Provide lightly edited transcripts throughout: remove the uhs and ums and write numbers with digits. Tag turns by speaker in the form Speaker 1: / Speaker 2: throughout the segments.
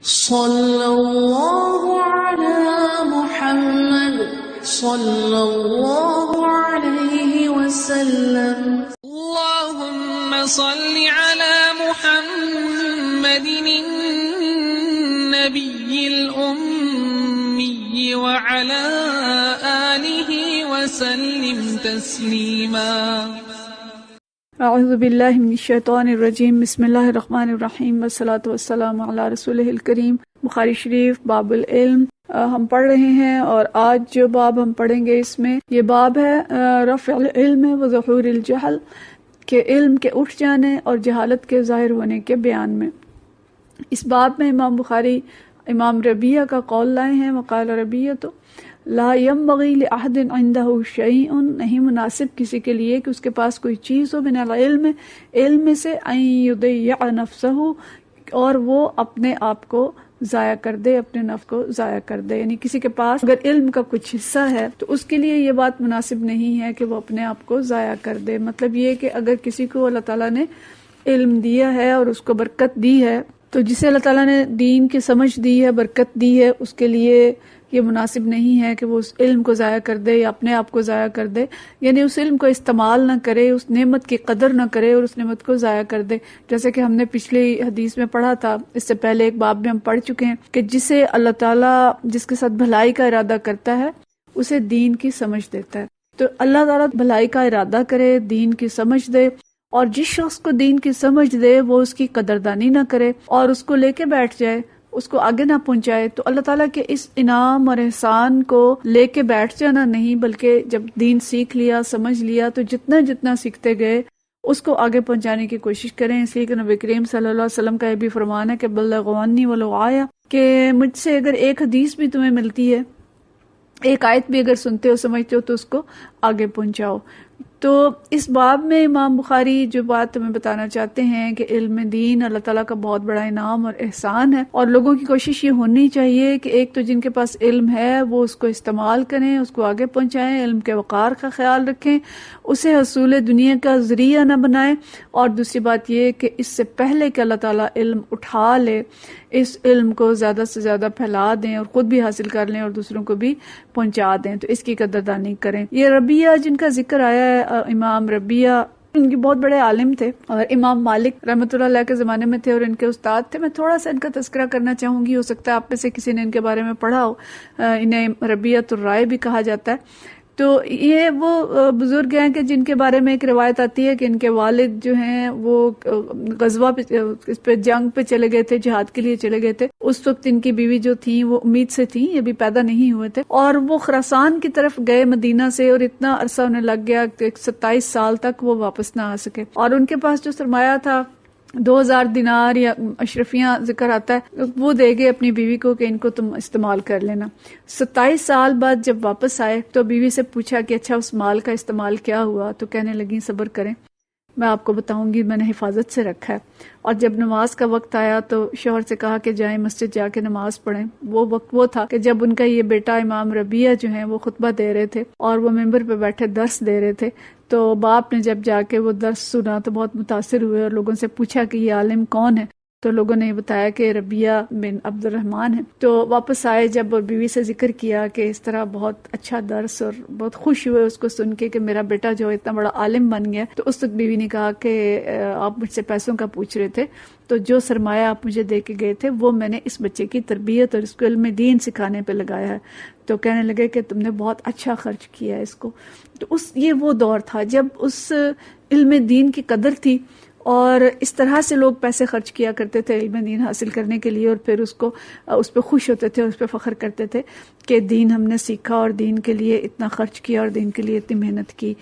Speaker 1: صلی اللہ علی محمد صلی اللہ علیہ وسلم.
Speaker 2: اللهم صل على محمد النبي الأمي وعلى آله وسلم تسليما.
Speaker 3: اعوذ باللہ من الشیطان الرجیم. بسم اللہ الرحمن الرحیم والصلاۃ والسلام علی رسولہ الکریم. بخاری شریف باب العلم ہم پڑھ رہے ہیں، اور آج جو باب ہم پڑھیں گے اس میں یہ باب ہے رفع العلم و ظہور الجہل، کہ علم کے اٹھ جانے اور جہالت کے ظاہر ہونے کے بیان میں. اس باب میں امام بخاری امام ربیہ کا قول لائے ہیں. وقال ربیہ لا ينبغي لأحد عنده شيء، نہیں مناسب کسی کے لیے کہ اس کے پاس کوئی چیز ہو من العلم، علم سے ان يضيع نفسه، اور وہ اپنے آپ کو ضائع کر دے، اپنے نفس کو ضائع کر دے. یعنی کسی کے پاس اگر علم کا کچھ حصہ ہے تو اس کے لیے یہ بات مناسب نہیں ہے کہ وہ اپنے آپ کو ضائع کر دے. مطلب یہ کہ اگر کسی کو اللہ تعالیٰ نے علم دیا ہے اور اس کو برکت دی ہے، تو جسے اللہ تعالیٰ نے دین کی سمجھ دی ہے، برکت دی ہے، اس کے لیے یہ مناسب نہیں ہے کہ وہ اس علم کو ضائع کر دے یا اپنے آپ کو ضائع کر دے. یعنی اس علم کو استعمال نہ کرے، اس نعمت کی قدر نہ کرے اور اس نعمت کو ضائع کر دے. جیسے کہ ہم نے پچھلی حدیث میں پڑھا تھا، اس سے پہلے ایک باب میں ہم پڑھ چکے ہیں کہ جسے اللہ تعالیٰ جس کے ساتھ بھلائی کا ارادہ کرتا ہے اسے دین کی سمجھ دیتا ہے. تو اللہ تعالیٰ بھلائی کا ارادہ کرے، دین کی سمجھ دے، اور جس شخص کو دین کی سمجھ دے وہ اس کی قدردانی نہ کرے اور اس کو لے کے بیٹھ جائے، اس کو آگے نہ پہنچائے، تو اللہ تعالیٰ کے اس انعام اور احسان کو لے کے بیٹھ جانا نہیں، بلکہ جب دین سیکھ لیا، سمجھ لیا، تو جتنا سیکھتے گئے اس کو آگے پہنچانے کی کوشش کریں. اس لیے کہ نبی کریم صلی اللہ علیہ وسلم کا یہ بھی فرمان ہے کہ بلغوا عنی ولو آیہ، کہ مجھ سے اگر ایک حدیث بھی تمہیں ملتی ہے، ایک آیت بھی اگر سنتے ہو سمجھتے ہو تو اس کو آگے پہنچاؤ. تو اس باب میں امام بخاری جو بات ہمیں بتانا چاہتے ہیں کہ علم دین اللہ تعالیٰ کا بہت بڑا انعام اور احسان ہے، اور لوگوں کی کوشش یہ ہونی چاہیے کہ ایک تو جن کے پاس علم ہے وہ اس کو استعمال کریں، اس کو آگے پہنچائیں، علم کے وقار کا خیال رکھیں، اسے حصول دنیا کا ذریعہ نہ بنائیں. اور دوسری بات یہ کہ اس سے پہلے کہ اللہ تعالیٰ علم اٹھا لے، اس علم کو زیادہ سے زیادہ پھیلا دیں اور خود بھی حاصل کر لیں اور دوسروں کو بھی پہنچا دیں. تو اس کی قدردانی کریں. یہ ربیہ جن کا ذکر آیا ہے، امام ربیہ ان کے بہت بڑے عالم تھے اور امام مالک رحمۃ اللہ علیہ کے زمانے میں تھے اور ان کے استاد تھے. میں تھوڑا سا ان کا تذکرہ کرنا چاہوں گی، ہو سکتا ہے آپ میں سے کسی نے ان کے بارے میں پڑھا ہو. انہیں ربیعۃ الرائے بھی کہا جاتا ہے. تو یہ وہ بزرگ ہیں کہ جن کے بارے میں ایک روایت آتی ہے کہ ان کے والد جو ہیں وہ غزوہ پہ جنگ پہ چلے گئے تھے، جہاد کے لیے چلے گئے تھے. اس وقت ان کی بیوی جو تھیں وہ امید سے تھیں، یہ بھی پیدا نہیں ہوئے تھے، اور وہ خراسان کی طرف گئے مدینہ سے، اور اتنا عرصہ انہیں لگ گیا کہ 27 سال تک وہ واپس نہ آ سکے. اور ان کے پاس جو سرمایہ تھا 2000 دینار یا اشرفیاں ذکر آتا ہے، وہ دے گئے اپنی بیوی کو کہ ان کو تم استعمال کر لینا. 27 سال بعد جب واپس آئے تو بیوی سے پوچھا کہ اچھا اس مال کا استعمال کیا ہوا؟ تو کہنے لگی صبر کریں، میں آپ کو بتاؤں گی، میں نے حفاظت سے رکھا ہے. اور جب نماز کا وقت آیا تو شوہر سے کہا کہ جائیں مسجد جا کے نماز پڑھیں. وہ وقت وہ تھا کہ جب ان کا یہ بیٹا امام ربیہ جو ہیں وہ خطبہ دے رہے تھے اور وہ ممبر پہ بیٹھے درس دے رہے تھے. تو باپ نے جب جا کے وہ درس سنا تو بہت متاثر ہوئے اور لوگوں سے پوچھا کہ یہ عالم کون ہے؟ تو لوگوں نے بتایا کہ ربیہ بن عبد الرحمن ہے. تو واپس آئے جب اور بیوی سے ذکر کیا کہ اس طرح بہت اچھا درس، اور بہت خوش ہوئے اس کو سن کے کہ میرا بیٹا جو اتنا بڑا عالم بن گیا. تو اس وقت بیوی نے کہا کہ آپ مجھ سے پیسوں کا پوچھ رہے تھے، تو جو سرمایہ آپ مجھے دے کے گئے تھے وہ میں نے اس بچے کی تربیت اور اس کو علم دین سکھانے پہ لگایا ہے. تو کہنے لگے کہ تم نے بہت اچھا خرچ کیا ہے اس کو. تو یہ وہ دور تھا جب اس علم دین کی قدر تھی، اور اس طرح سے لوگ پیسے خرچ کیا کرتے تھے علم دین حاصل کرنے کے لیے، اور پھر اس پہ خوش ہوتے تھے اور اس پہ فخر کرتے تھے کہ دین ہم نے سیکھا اور دین کے لیے اتنا خرچ کیا اور دین کے لیے اتنی محنت کی.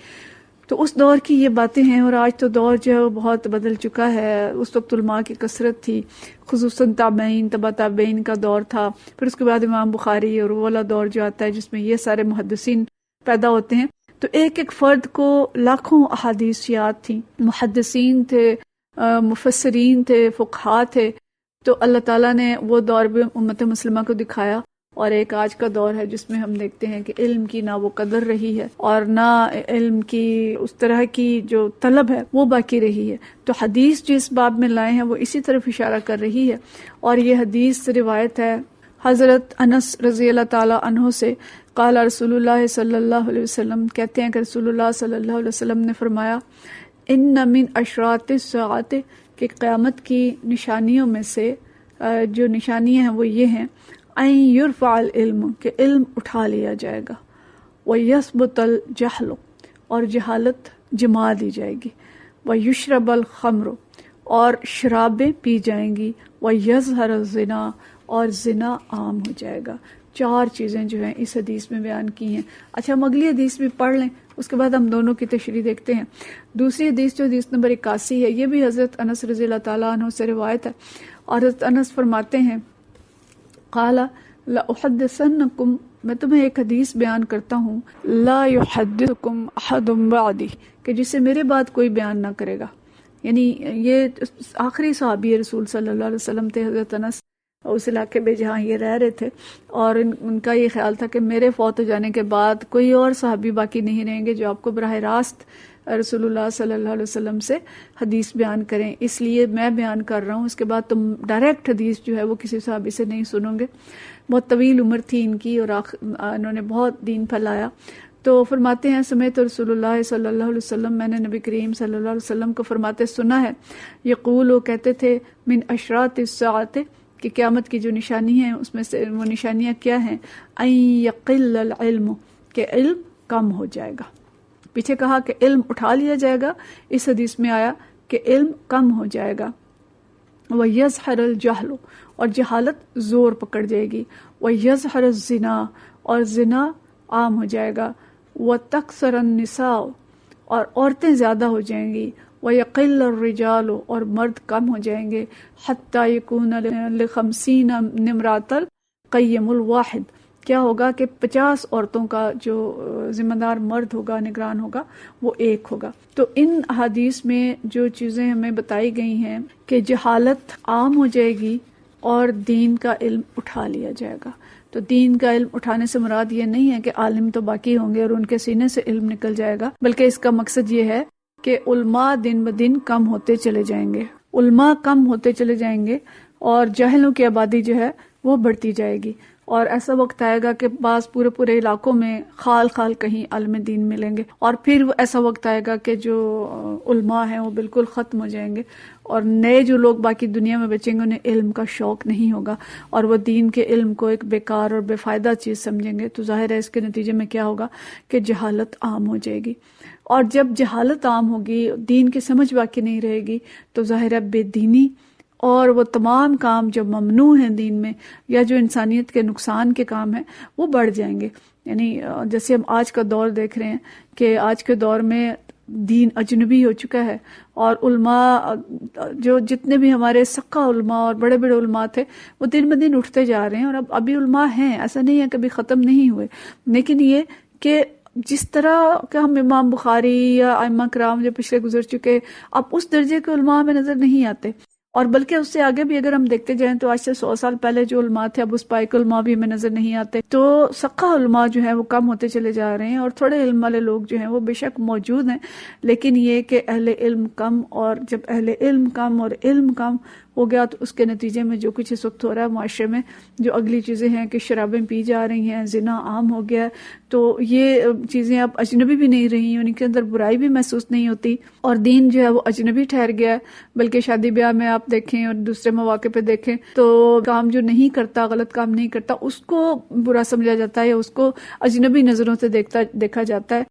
Speaker 3: تو اس دور کی یہ باتیں ہیں. اور آج تو دور جو ہے وہ بہت بدل چکا ہے. اس وقت علماء کی کثرت تھی، خصوصاً تابعین، تبع تابعین کا دور تھا. پھر اس کے بعد امام بخاری اور وہ والا دور جو آتا ہے جس میں یہ سارے محدثین پیدا ہوتے ہیں. تو ایک ایک فرد کو لاکھوں احادیث یاد تھیں، محدثین تھے، مفسرین تھے، فقہاء تھے. تو اللہ تعالیٰ نے وہ دور بھی امت مسلمہ کو دکھایا اور ایک آج کا دور ہے جس میں ہم دیکھتے ہیں کہ علم کی نہ وہ قدر رہی ہے اور نہ علم کی اس طرح کی جو طلب ہے وہ باقی رہی ہے. تو حدیث جو اس باب میں لائے ہیں وہ اسی طرف اشارہ کر رہی ہے. اور یہ حدیث روایت ہے حضرت انس رضی اللہ تعالی عنہ سے. قال رسول اللہ صلی اللہ علیہ وسلم، کہتے ہیں کہ رسول اللہ صلی اللہ علیہ وسلم نے فرمایا، ان من اشراط الساعۃ، کہ قیامت کی نشانیوں میں سے جو نشانیاں ہیں وہ یہ ہیں، ان یرفع العلم، کہ علم اٹھا لیا جائے گا، ویثبت الجہل، اور جہالت جما دی جائے گی، ویشرب الخمر، اور شرابیں پی جائیں گی، ویظہر الزنا، اور زنا عام ہو جائے گا. 4 چیزیں جو ہیں اس حدیث میں بیان کی ہیں. اچھا ہم اگلی حدیث بھی پڑھ لیں، اس کے بعد ہم دونوں کی تشریح دیکھتے ہیں. دوسری حدیث جو حدیث نمبر 81 ہے، یہ بھی حضرت انس رضی اللہ تعالیٰ عنہ سے روایت ہے. اور حضرت انس فرماتے ہیں، قال لأحدثنکم، میں تمہیں ایک حدیث بیان کرتا ہوں، لا یحدثکم احد بعدی، کہ جسے میرے بعد کوئی بیان نہ کرے گا. یعنی یہ آخری صحابی رسول صلی اللہ علیہ وسلم تھے حضرت انس، اس علاقے میں جہاں یہ رہ رہے تھے، اور ان کا یہ خیال تھا کہ میرے فوت ہو جانے کے بعد کوئی اور صحابی باقی نہیں رہیں گے جو آپ کو براہ راست رسول اللہ صلی اللہ علیہ وسلم سے حدیث بیان کریں، اس لیے میں بیان کر رہا ہوں. اس کے بعد تم ڈائریکٹ حدیث جو ہے وہ کسی صحابی سے نہیں سنو گے. بہت طویل عمر تھی ان کی، اور انہوں نے بہت دین پھیلایا. تو فرماتے ہیں، سمیت رسول اللہ صلی اللہ علیہ وسلم، میں نے نبی کریم صلی اللہ علیہ وسلم کو فرماتے سنا ہے، یقول، وہ کہتے تھے، من اشراط الساعۃ، کہ قیامت کی جو نشانی ہیں اس میں سے وہ نشانیاں کیا ہیں، ان یقل العلم، کہ علم کم ہو جائے گا. پیچھے کہا کہ علم اٹھا لیا جائے گا، اس حدیث میں آیا کہ علم کم ہو جائے گا. وَيَظْهَرَ الْجَهْلُ، اور جہالت زور پکڑ جائے گی. وَيَظْهَرَ الزِّنَا، اور زنا عام ہو جائے گا. وَتَكْثُرَ النِّسَاءُ، اور عورتیں زیادہ ہو جائیں گی. وَيَقِلَّ الرِّجَالُ، اور مرد کم ہو جائیں گے. حَتَّى يَكُونَ لِخَمْسِينَ امْرَأَةً الْقَيِّمُ الْوَاحِدُ، کیا ہوگا کہ 50 عورتوں کا جو ذمہ دار مرد ہوگا، نگران ہوگا، وہ ایک ہوگا. تو ان حدیث میں جو چیزیں ہمیں بتائی گئی ہیں کہ جہالت عام ہو جائے گی اور دین کا علم اٹھا لیا جائے گا. تو دین کا علم اٹھانے سے مراد یہ نہیں ہے کہ عالم تو باقی ہوں گے اور ان کے سینے سے علم نکل جائے گا، بلکہ اس کا مقصد یہ ہے کہ علماء دن بدن کم ہوتے چلے جائیں گے، علماء کم ہوتے چلے جائیں گے، اور جاہلوں کی آبادی جو ہے وہ بڑھتی جائے گی. اور ایسا وقت آئے گا کہ بعض پورے علاقوں میں خال کہیں عالم دین ملیں گے، اور پھر ایسا وقت آئے گا کہ جو علماء ہیں وہ بالکل ختم ہو جائیں گے، اور نئے جو لوگ باقی دنیا میں بچیں گے انہیں علم کا شوق نہیں ہوگا، اور وہ دین کے علم کو ایک بیکار اور بے فائدہ چیز سمجھیں گے. تو ظاہر ہے اس کے نتیجے میں کیا ہوگا کہ جہالت عام ہو جائے گی، اور جب جہالت عام ہوگی، دین کی سمجھ باقی نہیں رہے گی، تو ظاہر ہے بے دینی اور وہ تمام کام جو ممنوع ہیں دین میں، یا جو انسانیت کے نقصان کے کام ہیں، وہ بڑھ جائیں گے. یعنی جیسے ہم آج کا دور دیکھ رہے ہیں کہ آج کے دور میں دین اجنبی ہو چکا ہے، اور علماء جو جتنے بھی ہمارے سکہ علماء اور بڑے علماء تھے وہ دن بدن اٹھتے جا رہے ہیں، اور ابھی علماء ہیں، ایسا نہیں ہے کبھی ختم نہیں ہوئے. لیکن یہ کہ جس طرح کہ ہم امام بخاری یا ائمہ کرام جو پچھلے گزر چکے، اب اس درجے کے علماء میں نظر نہیں آتے. اور بلکہ اس سے آگے بھی اگر ہم دیکھتے جائیں تو آج سے 100 سال پہلے جو علماء تھے اب اس پائے کے علماء بھی ہمیں نظر نہیں آتے. تو سقہ علماء جو ہیں وہ کم ہوتے چلے جا رہے ہیں، اور تھوڑے علم والے لوگ جو ہیں وہ بے شک موجود ہیں، لیکن یہ کہ اہل علم کم، اور جب اہل علم کم اور علم کم ہو گیا تو اس کے نتیجے میں جو کچھ اس وقت ہو رہا ہے معاشرے میں، جو اگلی چیزیں ہیں کہ شرابیں پی جا رہی ہیں، زنا عام ہو گیا ہے، تو یہ چیزیں اب اجنبی بھی نہیں رہی، ان کے اندر برائی بھی محسوس نہیں ہوتی، اور دین جو ہے وہ اجنبی ٹھہر گیا ہے. بلکہ شادی بیاہ میں آپ دیکھیں اور دوسرے مواقع پہ دیکھیں تو کام جو نہیں کرتا، غلط کام نہیں کرتا، اس کو برا سمجھا جاتا ہے، یا اس کو اجنبی نظروں سے دیکھا جاتا ہے.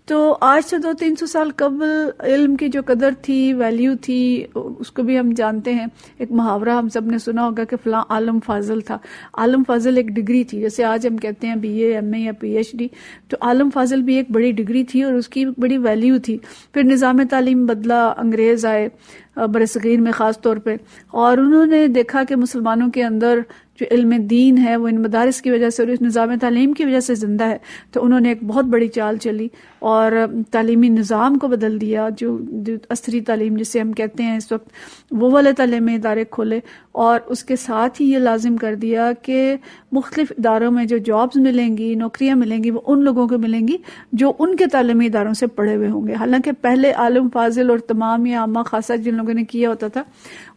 Speaker 3: تو آج سے 200-300 سال قبل علم کی جو قدر تھی، ویلیو تھی، اس کو بھی ہم جانتے ہیں. ایک محاورہ ہم سب نے سنا ہوگا کہ فلاں عالم فاضل تھا. عالم فاضل ایک ڈگری تھی، جیسے آج ہم کہتے ہیں BA MA یا PhD. تو عالم فاضل بھی ایک بڑی ڈگری تھی اور اس کی بڑی ویلیو تھی. پھر نظام تعلیم بدلا، انگریز آئے، برصغیر میں خاص طور پہ، اور انہوں نے دیکھا کہ مسلمانوں کے اندر جو علم دین ہے وہ ان مدارس کی وجہ سے اور اس نظام تعلیم کی وجہ سے زندہ ہے. تو انہوں نے ایک بہت بڑی چال چلی اور تعلیمی نظام کو بدل دیا، جو عصری تعلیم جسے ہم کہتے ہیں اس وقت، وہ والے تعلیمی ادارے کھولے، اور اس کے ساتھ ہی یہ لازم کر دیا کہ مختلف اداروں میں جو جابز ملیں گی، نوکریاں ملیں گی، وہ ان لوگوں کو ملیں گی جو ان کے تعلیمی اداروں سے پڑھے ہوئے ہوں گے. حالانکہ پہلے عالم فاضل اور تمام یا عامہ خاصہ جن لوگوں نے کیا ہوتا تھا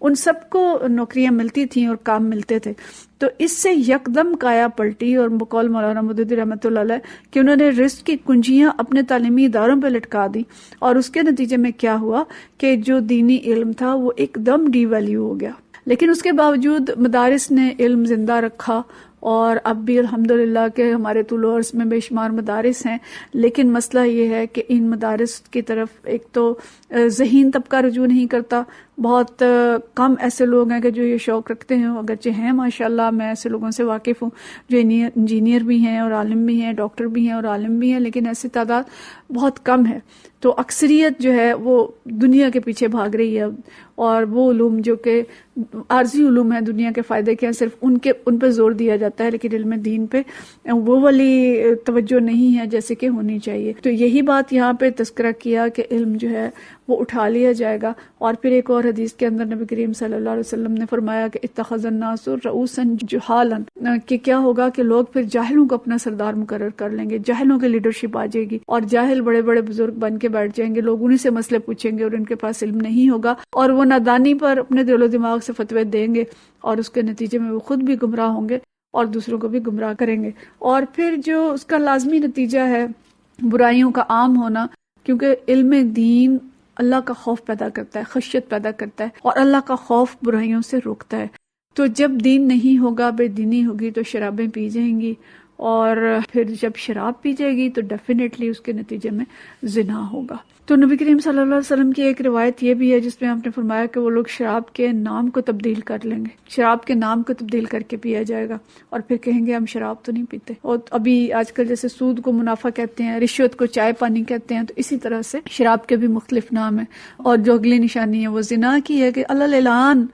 Speaker 3: ان سب کو نوکریاں ملتی تھیں اور کام ملتے تھے. تو اس سے یکدم کایا پلٹی، اور بقول مولانا مودودی رحمۃ اللہ علیہ کہ انہوں نے رزق کی کنجیاں اپنے تعلیمی اداروں پہ لٹکا دی، اور اس کے نتیجے میں کیا ہوا کہ جو دینی علم تھا وہ ایک دم ڈی ویلیو ہو گیا. لیکن اس کے باوجود مدارس نے علم زندہ رکھا، اور اب بھی الحمدللہ کہ ہمارے طول عرض میں بے شمار مدارس ہیں. لیکن مسئلہ یہ ہے کہ ان مدارس کی طرف ایک تو ذہین طبقہ رجوع نہیں کرتا، بہت کم ایسے لوگ ہیں کہ جو یہ شوق رکھتے ہیں، اگرچہ ہیں ماشاءاللہ، میں ایسے لوگوں سے واقف ہوں جو انجینئر بھی ہیں اور عالم بھی ہیں، ڈاکٹر بھی ہیں اور عالم بھی ہیں، لیکن ایسی تعداد بہت کم ہے. تو اکثریت جو ہے وہ دنیا کے پیچھے بھاگ رہی ہے، اور وہ علوم جو کہ عارضی علوم ہیں دنیا کے فائدے کے ہیں، صرف ان پہ زور دیا جاتا ہے، لیکن علم دین پہ وہ والی توجہ نہیں ہے جیسے کہ ہونی چاہیے. تو یہی بات یہاں پہ تذکرہ کیا کہ علم جو ہے وہ اٹھا لیا جائے گا. اور پھر ایک اور حدیث کے اندر نبی کریم صلی اللہ علیہ وسلم نے فرمایا کہ اتخذ الناس رؤوسا جہالا، کہ کیا ہوگا کہ لوگ پھر جاہلوں کو اپنا سردار مقرر کر لیں گے، جاہلوں کی لیڈرشپ آ جائے گی، اور جاہل بڑے بڑے بزرگ بن کے بیٹھ جائیں گے، لوگ انہیں سے مسئلے پوچھیں گے اور ان کے پاس علم نہیں ہوگا، اور وہ نادانی پر اپنے دل و دماغ سے فتوے دیں گے، اور اس کے نتیجے میں وہ خود بھی گمراہ ہوں گے اور دوسروں کو بھی گمراہ کریں گے. اور پھر جو اس کا لازمی نتیجہ ہے برائیوں کا عام ہونا، کیونکہ علم دین اللہ کا خوف پیدا کرتا ہے، خشیت پیدا کرتا ہے، اور اللہ کا خوف برائیوں سے روکتا ہے. تو جب دین نہیں ہوگا، بے دینی ہوگی، تو شرابیں پی جائیں گی، اور پھر جب شراب پی جائے گی تو ڈیفینیٹلی اس کے نتیجے میں زنا ہوگا. تو نبی کریم صلی اللہ علیہ وسلم کی ایک روایت یہ بھی ہے جس میں آپ نے فرمایا کہ وہ لوگ شراب کے نام کو تبدیل کر لیں گے، شراب کے نام کو تبدیل کر کے پیا جائے گا، اور پھر کہیں گے ہم شراب تو نہیں پیتے. اور ابھی آج کل جیسے سود کو منافع کہتے ہیں، رشوت کو چائے پانی کہتے ہیں، تو اسی طرح سے شراب کے بھی مختلف نام ہیں. اور جو اگلی نشانی ہے وہ زنا کی ہے کہ اللہ اعلان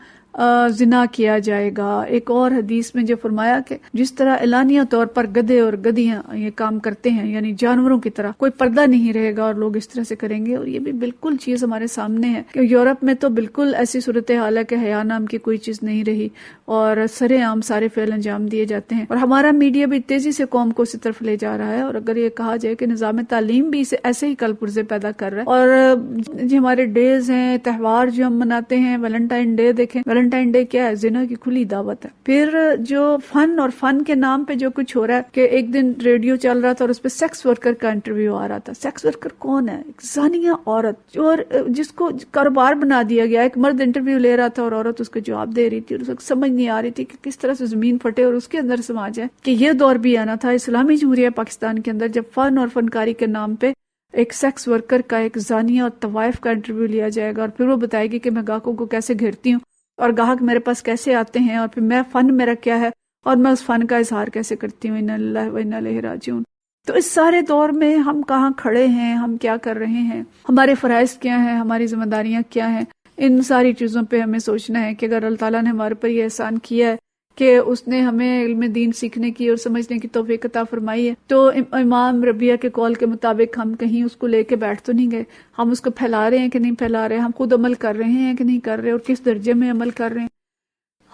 Speaker 3: زنا کیا جائے گا. ایک اور حدیث میں جو فرمایا کہ جس طرح اعلانیہ طور پر گدھے اور گدھیاں یہ کام کرتے ہیں، یعنی جانوروں کی طرح، کوئی پردہ نہیں رہے گا اور لوگ اس طرح سے کریں گے. اور یہ بھی بالکل چیز ہمارے سامنے ہے کہ یورپ میں تو بالکل ایسی صورتحال ہے کہ حیا نام کی کوئی چیز نہیں رہی، اور سرے عام سارے فعل انجام دیے جاتے ہیں. اور ہمارا میڈیا بھی تیزی سے قوم کو اسی طرف لے جا رہا ہے. اور اگر یہ کہا جائے کہ نظام تعلیم بھی اسے ایسے ہی کل پرزے پیدا کر رہا ہے. اور جو ہمارے ڈیز ہیں، تہوار جو ہم مناتے ہیں، ویلنٹائن ڈے دیکھیں، ویلنٹائن ڈے کیا ہے؟ زنا کی کھلی دعوت ہے. پھر جو فن اور فن کے نام پہ جو کچھ ہو رہا ہے کہ ایک دن ریڈیو چل رہا تھا اور اس پہ سیکس ورکر کا انٹرویو آ رہا تھا. سیکس ورکر کون ہے؟ ایک زانیہ عورت، اور جس کو کاروبار بنا دیا گیا. ایک مرد انٹرویو لے رہا تھا اور عورت اس کو جواب دے رہی تھی، اور اس کو سمجھ نہیں آ رہی تھی کہ کس طرح سے زمین پھٹے اور اس کے اندر سما جائے. کہ یہ دور بھی آنا تھا اسلامی جمہوریہ پاکستان کے اندر جب فن اور فنکاری کے نام پہ ایک سیکس ورکر کا، ایک زانیہ اور طوائف کا انٹرویو لیا جائے گا، اور پھر وہ بتائے گی کہ میں گاہکوں کو کیسے گھیرتی ہوں اور گاہک میرے پاس کیسے آتے ہیں، اور پھر میں فن میرا کیا ہے اور میں اس فن کا اظہار کیسے کرتی ہوں. انا للہ و انا الیہ راجعون. تو اس سارے دور میں ہم کہاں کھڑے ہیں، ہم کیا کر رہے ہیں، ہمارے فرائض کیا ہیں، ہماری ذمہ داریاں کیا ہیں، ان ساری چیزوں پہ ہمیں سوچنا ہے کہ اگر اللہ تعالیٰ نے ہمارے پر یہ احسان کیا ہے کہ اس نے ہمیں علم دین سیکھنے کی اور سمجھنے کی توفیق عطا فرمائی ہے، تو امام ربیعہ کے قول کے مطابق ہم کہیں اس کو لے کے بیٹھ تو نہیں گئے. ہم اس کو پھیلا رہے ہیں کہ نہیں پھیلا رہے، ہم خود عمل کر رہے ہیں کہ نہیں کر رہے، اور کس درجے میں عمل کر رہے ہیں.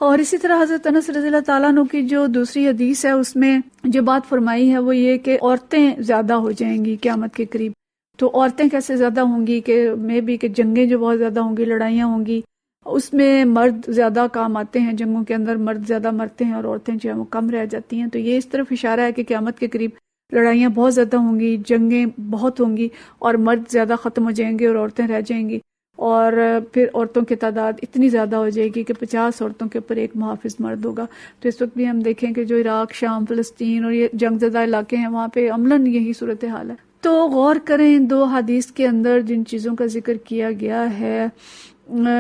Speaker 3: اور اسی طرح حضرت انس رضی اللہ تعالیٰ عنہ کی جو دوسری حدیث ہے اس میں جو بات فرمائی ہے وہ یہ کہ عورتیں زیادہ ہو جائیں گی قیامت کے قریب. تو عورتیں کیسے زیادہ ہوں گی کہ میں بھی کہ جنگیں جو بہت زیادہ ہوں گی، لڑائیاں ہوں گی، اس میں مرد زیادہ کام آتے ہیں، جنگوں کے اندر مرد زیادہ مرتے ہیں اور عورتیں جو ہیں وہ کم رہ جاتی ہیں. تو یہ اس طرف اشارہ ہے کہ قیامت کے قریب لڑائیاں بہت زیادہ ہوں گی، جنگیں بہت ہوں گی، اور مرد زیادہ ختم ہو جائیں گے اور عورتیں رہ جائیں گی. اور پھر عورتوں کی تعداد اتنی زیادہ ہو جائے گی کہ 50 عورتوں کے اوپر ایک محافظ مرد ہوگا. تو اس وقت بھی ہم دیکھیں کہ جو عراق، شام، فلسطین اور یہ جنگ زدہ علاقے ہیں وہاں پہ عملاً یہی صورتحال ہے. تو غور کریں دو حدیث کے اندر جن چیزوں کا ذکر کیا گیا ہے،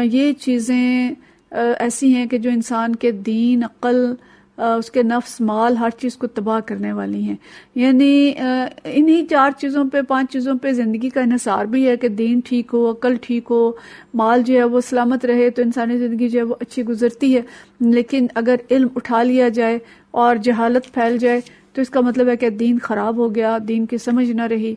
Speaker 3: یہ چیزیں ایسی ہیں کہ جو انسان کے دین، عقل اس کے نفس، مال، ہر چیز کو تباہ کرنے والی ہیں. یعنی انہی 4 چیزوں پہ، 5 چیزوں پہ زندگی کا انحصار بھی ہے کہ دین ٹھیک ہو، عقل ٹھیک ہو، مال جو ہے وہ سلامت رہے تو انسانی زندگی جو ہے وہ اچھی گزرتی ہے. لیکن اگر علم اٹھا لیا جائے اور جہالت پھیل جائے تو اس کا مطلب ہے کہ دین خراب ہو گیا، دین کی سمجھ نہ رہی.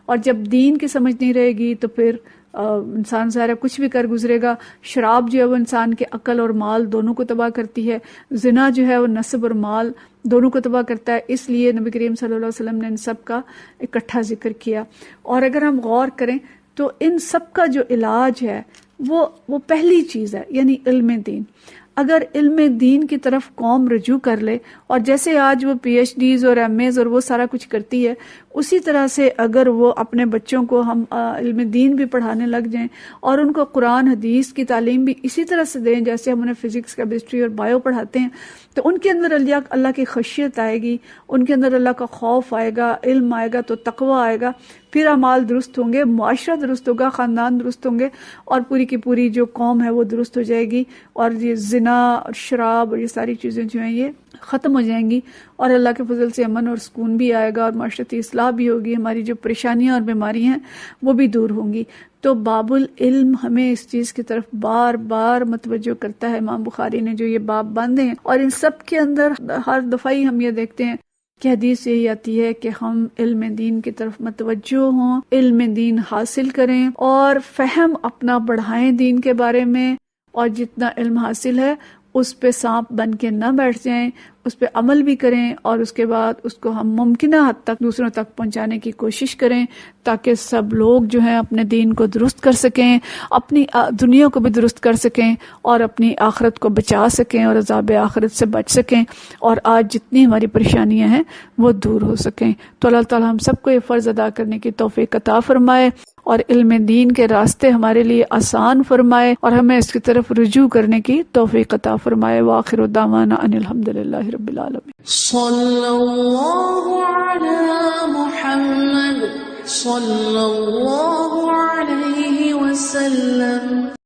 Speaker 3: اور جب دین کی سمجھ نہیں رہے گی تو پھر انسان ظاہر کچھ بھی کر گزرے گا. شراب جو ہے وہ انسان کے عقل اور مال دونوں کو تباہ کرتی ہے. زنا جو ہے وہ نسب اور مال دونوں کو تباہ کرتا ہے. اس لیے نبی کریم صلی اللہ علیہ وسلم نے ان سب کا اکٹھا ذکر کیا. اور اگر ہم غور کریں تو ان سب کا جو علاج ہے وہ پہلی چیز ہے، یعنی علم دین. اگر علم دین کی طرف قوم رجوع کر لے، اور جیسے آج وہ پی ایچ ڈیز اور ایم ایز اور وہ سارا کچھ کرتی ہے، اسی طرح سے اگر وہ اپنے بچوں کو ہم علم دین بھی پڑھانے لگ جائیں اور ان کو قرآن حدیث کی تعلیم بھی اسی طرح سے دیں جیسے ہم انہیں فزکس، کیمسٹری اور بایو پڑھاتے ہیں، تو ان کے اندر اللہ کی خشیت آئے گی، ان کے اندر اللہ کا خوف آئے گا، علم آئے گا تو تقوی آئے گا، پھر اعمال درست ہوں گے، معاشرہ درست ہوگا، خاندان درست ہوں گے، اور پوری کی پوری جو قوم ہے وہ درست ہو جائے گی. اور یہ زنا اور شراب اور یہ ساری چیزیں جو ہیں یہ ختم ہو جائیں گی، اور اللہ کے فضل سے امن اور سکون بھی آئے گا، اور معاشرتی اصلاح بھی ہوگی، ہماری جو پریشانیاں اور بیماریاں ہیں وہ بھی دور ہوں گی. تو باب العلم ہمیں اس چیز کی طرف بار بار متوجہ کرتا ہے. امام بخاری نے جو یہ باب باندھے ہیں، اور ان سب کے اندر ہر دفعہ ہی ہم یہ دیکھتے ہیں کہ حدیث یہی آتی ہے کہ ہم علم دین کی طرف متوجہ ہوں، علم دین حاصل کریں اور فہم اپنا بڑھائیں دین کے بارے میں، اور جتنا علم حاصل ہے اس پہ سانپ بن کے نہ بیٹھ جائیں، اس پہ عمل بھی کریں، اور اس کے بعد اس کو ہم ممکنہ حد تک دوسروں تک پہنچانے کی کوشش کریں تاکہ سب لوگ جو ہیں اپنے دین کو درست کر سکیں، اپنی دنیا کو بھی درست کر سکیں، اور اپنی آخرت کو بچا سکیں اور عذاب آخرت سے بچ سکیں، اور آج جتنی ہماری پریشانیاں ہیں وہ دور ہو سکیں. تو اللہ تعالی ہم سب کو یہ فرض ادا کرنے کی توفیق عطا فرمائے، اور علم دین کے راستے ہمارے لیے آسان فرمائے، اور ہمیں اس کی طرف رجوع کرنے کی توفیق عطا فرمائے. وآخر دعوانا ان الحمدللہ رب العالمین.
Speaker 1: صلی اللہ علی محمد صلی اللہ علیہ وسلم.